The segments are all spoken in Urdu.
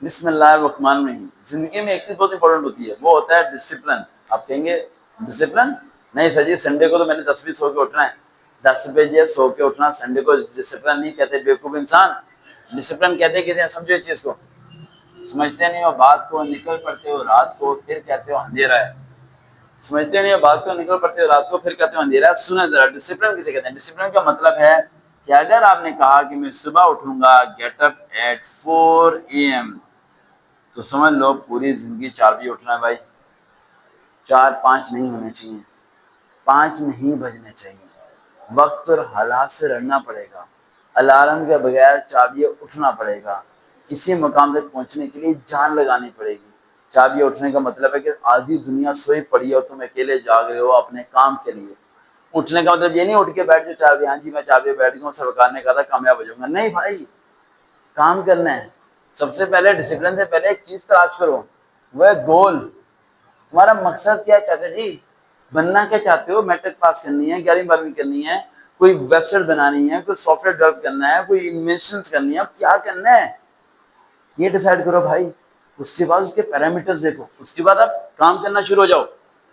بسم اللہ الرحمن الرحیم۔ زندگی میں ایک چیز بہت امپورٹنٹ ہوتی ہے، وہ ہوتا ہے ڈسپلن۔ آپ کہیں گے ڈسپلن نہیں سر جی، سنڈے کو تو میں نے 10 بجے سو کے اٹھنا ہے، 10 بجے سو کے اٹھنا سنڈے کو ڈسپلن نہیں کہتے، بیوقوف انسان۔ ڈسپلن کہتے ہیں کسی، سمجھو اس چیز کو، سمجھتے نہیں ہو بات کو، نکل پڑتے ہو رات کو، پھر کہتے ہو اندھیرا ہے۔ سمجھتے نہیں ہو بات کو، نکل پڑتے ہو رات کو، پھر کہتے ہو اندھیرا ہے۔ سنیں ذرا، ڈسپلن کسے کہتے ہیں؟ ڈسپلن کا مطلب ہے کہ اگر آپ نے کہا کہ میں صبح اٹھوں گا گیٹ اپ ایٹ 4 AM، تو سمجھ لو پوری زندگی 4 بجے اٹھنا ہے بھائی۔ 4-5 نہیں ہونے چاہیے، 5 نہیں بجنے چاہیے۔ وقت اور حالات سے لڑنا پڑے گا، الارم کے بغیر 4 بجے اٹھنا پڑے گا۔ کسی مقام تک پہنچنے کے لیے جان لگانی پڑے گی۔ 4 بجے اٹھنے کا مطلب ہے کہ آدھی دنیا سوئی پڑی ہو، تم اکیلے جاگ رہے ہو اپنے کام کے لیے۔ اٹھنے کا مطلب یہ نہیں اٹھ کے بیٹھ جو 4 بجے، ہاں جی میں 4 بجے بیٹھ گیا ہوں، سرکار نے کہا تھا کامیاب ہو جاؤں گا، نہیں بھائی، کام کرنا ہے۔ سب سے پہلے ڈسپلن سے پہلے ایک چیز تلاش کرو، وہ ہے گول۔ تمہارا مقصد کیا ہے چاچا جی؟ بننا کیا چاہتے ہو؟ میٹرک پاس کرنی ہے، 11ویں کرنی ہے، کوئی ویب سائٹ بنانی ہے، کوئی سافٹ ویئر ڈیولپ کرنا ہے، کوئی انویشنز کرنی ہے، کیا کرنا ہے یہ ڈیسائیڈ کرو بھائی۔ اس کے بعد اس کے پیرامیٹرز دیکھو، اس کے بعد آپ کام کرنا شروع ہو جاؤ۔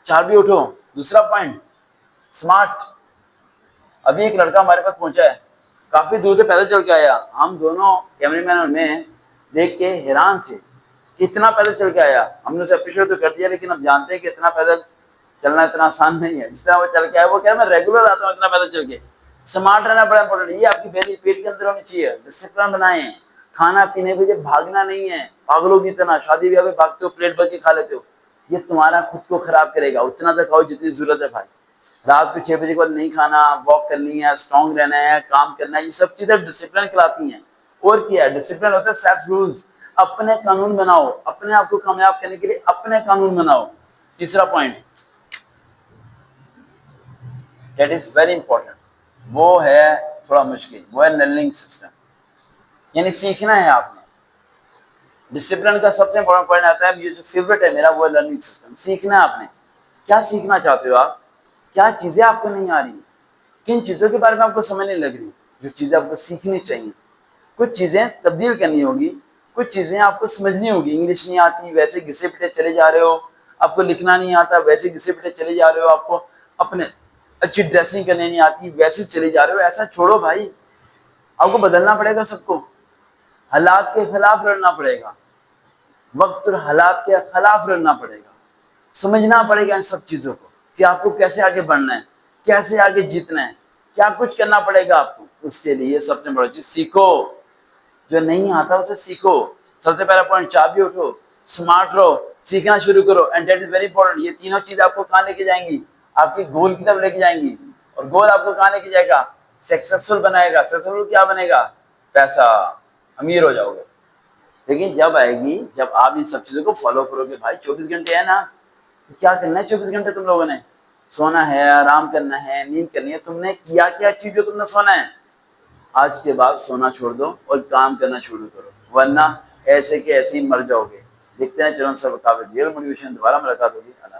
4 بجے اٹھو۔ دوسرا پوائنٹ، سمارٹ۔ ابھی ایک لڑکا ہمارے پاس پہنچا ہے، کافی دور سے پیدل چل کے آیا، ہم دونوں کیمرے مین اور میں دیکھ کے حیران تھے، اتنا پیدل چل کے آیا۔ ہم نے اسے اپریشیٹ تو کر دیا، لیکن اب جانتے ہیں کہ اتنا پیدل چلنا اتنا آسان نہیں ہے۔ جس طرح وہ چل کے آیا، وہ کہہ میں ریگولر آتا ہوں اتنا پیدل چل کے۔ سمارٹ رہنا بڑا امپورٹنٹ ہے، یہ آپ کی بیلی پیٹ کے اندر ہونی چاہیے۔ ڈسپلن بنائیں، کھانا پینے کے لیے بھاگنا نہیں ہے، پاگلوں کی طرح شادی بیاہ میں بھاگتے ہو، پلیٹ بھر کے کھا لیتے ہو، یہ تمہارا خود کو خراب کرے گا۔ اتنا تک کھاؤ جتنی ضرورت ہے بھائی۔ رات کو 6 بجے کے بعد نہیں کھانا، واک کرنی ہے، اسٹرانگ رہنا ہے، کام کرنا ہے، یہ سب چیزیں ڈسپلن کہلاتی ہیں۔ اور کیا ہے ڈسپلن؟ ہوتا ہے سیلف رولز، اپنے قانون بناؤ، اپنے آپ کو کامیاب کرنے کے لیے اپنے قانون بناؤ۔ تیسرا point that is very important, وہ ہے تھوڑا مشکل، وہ ہے لرننگ سسٹم، یعنی سیکھنا ہے آپ نے۔ ڈسپلن کا سب سے امپورٹنٹ پوائنٹ آتا ہے، یہ جو فیوریٹ ہے میرا، وہ ہے لرننگ سسٹم۔ سیکھنا ہے آپ نے، کیا سیکھنا چاہتے ہو آپ؟ کیا چیزیں آپ کو نہیں آ رہی؟ کن چیزوں کے بارے میں آپ کو سمجھ نہیں لگ رہی جو چیزیں آپ کو سیکھنی چاہیے؟ کچھ چیزیں تبدیل کرنی ہوگی، کچھ چیزیں آپ کو سمجھنی ہوگی۔ انگلش نہیں آتی ویسے گھسے پٹے چلے جا رہے ہو، آپ کو لکھنا نہیں آتا ویسے گھسے پٹے چلے جا رہے ہو، آپ کو اپنے اچھی ڈریسنگ کرنے نہیں آتی ویسے چلے جا رہے ہو، ایسا چھوڑو بھائی۔ آپ کو بدلنا پڑے گا، سب کو حالات کے خلاف لڑنا پڑے گا، وقت اور حالات کے خلاف لڑنا پڑے گا، سمجھنا پڑے گا ان سب چیزوں کو کہ آپ کو کیسے آگے بڑھنا ہے، کیسے آگے جیتنا ہے، کیا کچھ کرنا پڑے گا آپ کو۔ اس کے لیے سب سے بڑی چیز سیکھو، جو نہیں آتا اسے سیکھو۔ سب سے پہلا پوائنٹ، 4 بجے اٹھو، سمارٹ رہو، سیکھنا شروع کرو، and that is very important. یہ تینوں چیزیں آپ کو کہاں لے کے جائیں گی؟ آپ کی گول کی طرف لے کے جائیں گی، اور گول آپ کو کہاں لے کے جائے گا؟ سکسیسفل بنائے گا۔ سکسیسفل کیا بنے گا؟ پیسہ، امیر ہو جاؤ گے۔ لیکن جب آئے گی جب آپ ان سب چیزوں کو فالو کرو گے بھائی۔ 24 گھنٹے ہے نا، کیا کرنا ہے 24 گھنٹے تم لوگوں نے؟ سونا ہے، آرام کرنا ہے، نیند کرنی ہے۔ تم نے کیا کیا چیز جو تم نے سونا ہے؟ آج کے بعد سونا چھوڑ دو اور کام کرنا شروع کرو، ورنہ ایسے کہ ایسے ہی مر جاؤ گے۔ دیکھتے ہیں چلو سب قابل موٹیویشن، دوبارہ ملاقات ہوگی۔ اللہ